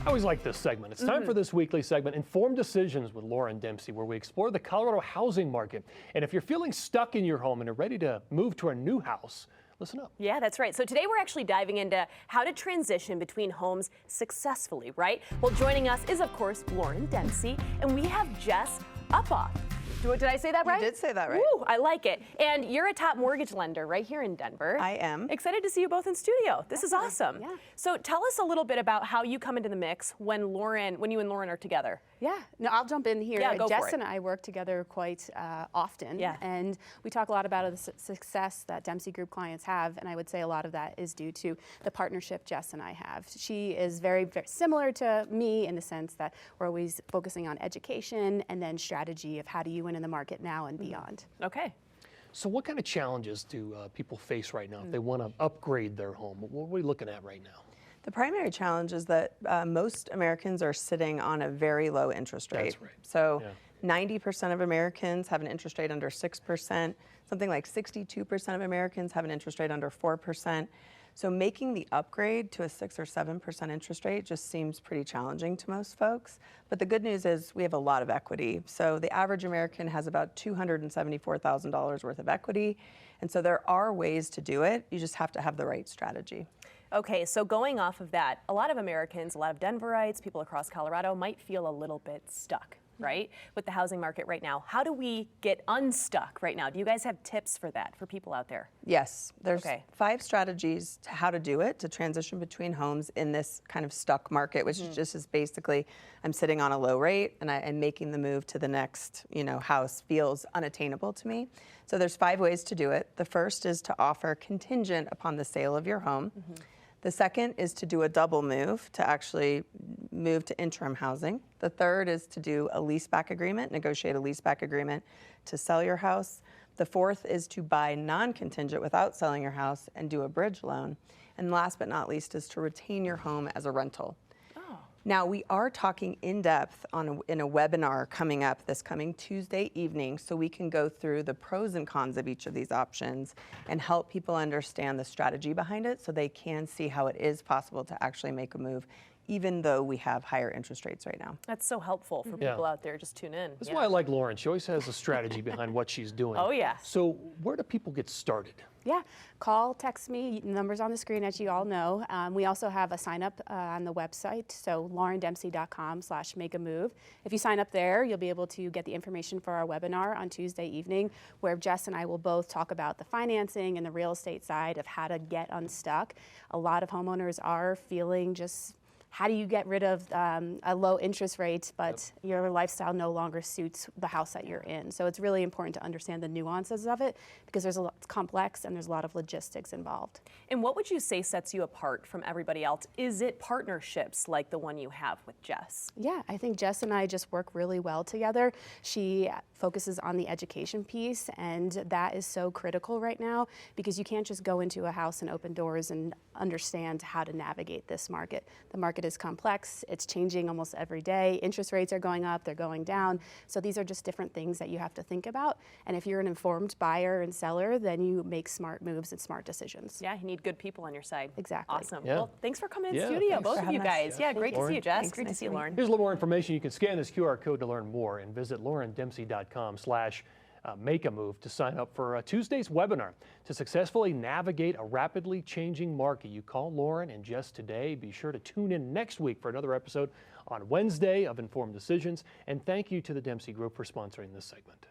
I always like this segment. It's time for this weekly segment, Informed Decisions with Lauryn Dempsey, where we explore the Colorado housing market. And if you're feeling stuck in your home and are ready to move to a new house, listen up. Yeah, that's right. So today we're actually diving into how to transition between homes successfully, right? Well, joining us is, of course, Lauryn Dempsey, and we have Jess Uphoff. Did I say that right? You did say that right. Woo, I like it. And you're a top mortgage lender right here in Denver. I am. Excited to see you both in studio. This is awesome. Yeah. So tell us a little bit about how you come into the mix when you and Lauryn are together. Yeah, no, I'll jump in here. Yeah, go for Jess it. and I work together quite often, Yeah. and we talk a lot about the success that Dempsey Group clients have, and I would say a lot of that is due to the partnership Jess and I have. She is very, very similar to me in the sense that we're always focusing on education and then strategy of how do you win in the market now and beyond. Okay. So what kind of challenges do people face right now if they want to upgrade their home? What are we looking at right now? The primary challenge is that most Americans are sitting on a very low interest rate. That's right. So 90% of Americans have an interest rate under 6%. Something like 62% of Americans have an interest rate under 4%. So making the upgrade to a 6 or 7% interest rate just seems pretty challenging to most folks. But the good news is we have a lot of equity. So the average American has about $274,000 worth of equity. And so there are ways to do it. You just have to have the right strategy. Okay, so going off of that, a lot of Americans, a lot of Denverites, people across Colorado might feel a little bit stuck, right, with the housing market right now. How do we get unstuck right now? Do you guys have tips for that, for people out there? Yes, there's 5 strategies to how to do it, to transition between homes in this kind of stuck market, which just is basically, I'm sitting on a low rate and making the move to the next, house feels unattainable to me. So there's 5 ways to do it. The first is to offer contingent upon the sale of your home. The second is to do a double move, to actually move to interim housing. The third is to do a leaseback agreement, negotiate a leaseback agreement to sell your house. The fourth is to buy non-contingent without selling your house and do a bridge loan. And last but not least is to retain your home as a rental. Now, we are talking in depth in a webinar coming up this coming Tuesday evening, so we can go through the pros and cons of each of these options and help people understand the strategy behind it so they can see how it is possible to actually make a move, even though we have higher interest rates right now. That's so helpful for people out there. Just tune in. That's why I like Lauryn. She always has a strategy behind what she's doing. Oh, yeah. So where do people get started? Yeah, call, text me, numbers on the screen as you all know. We also have a sign up on the website, so lauryndempsey.com/make-a-move. If you sign up there, you'll be able to get the information for our webinar on Tuesday evening, where Jess and I will both talk about the financing and the real estate side of how to get unstuck. A lot of homeowners are feeling just, how do you get rid of a low interest rate, but your lifestyle no longer suits the house that you're in? So it's really important to understand the nuances of it because it's complex and there's a lot of logistics involved. And what would you say sets you apart from everybody else? Is it partnerships like the one you have with Jess? Yeah, I think Jess and I just work really well together. She focuses on the education piece, and that is so critical right now because you can't just go into a house and open doors and understand how to navigate this market. The market is complex, it's changing almost every day. Interest rates are going up, they're going down. So these are just different things that you have to think about. And if you're an informed buyer and seller, then you make smart moves and smart decisions. Yeah, you need good people on your side. Exactly. Awesome. Yeah. Well, thanks for coming in studio, both of you guys. Yeah, great to see you, Jess. Thanks. Great to see you, Lauryn. Here's a little more information. You can scan this QR code to learn more and visit lauryndempsey.com/make-a-move to sign up for Tuesday's webinar. To successfully navigate a rapidly changing market, you call Lauryn and Jess today. Be sure to tune in next week for another episode on Wednesday of Informed Decisions. And thank you to the Dempsey Group for sponsoring this segment.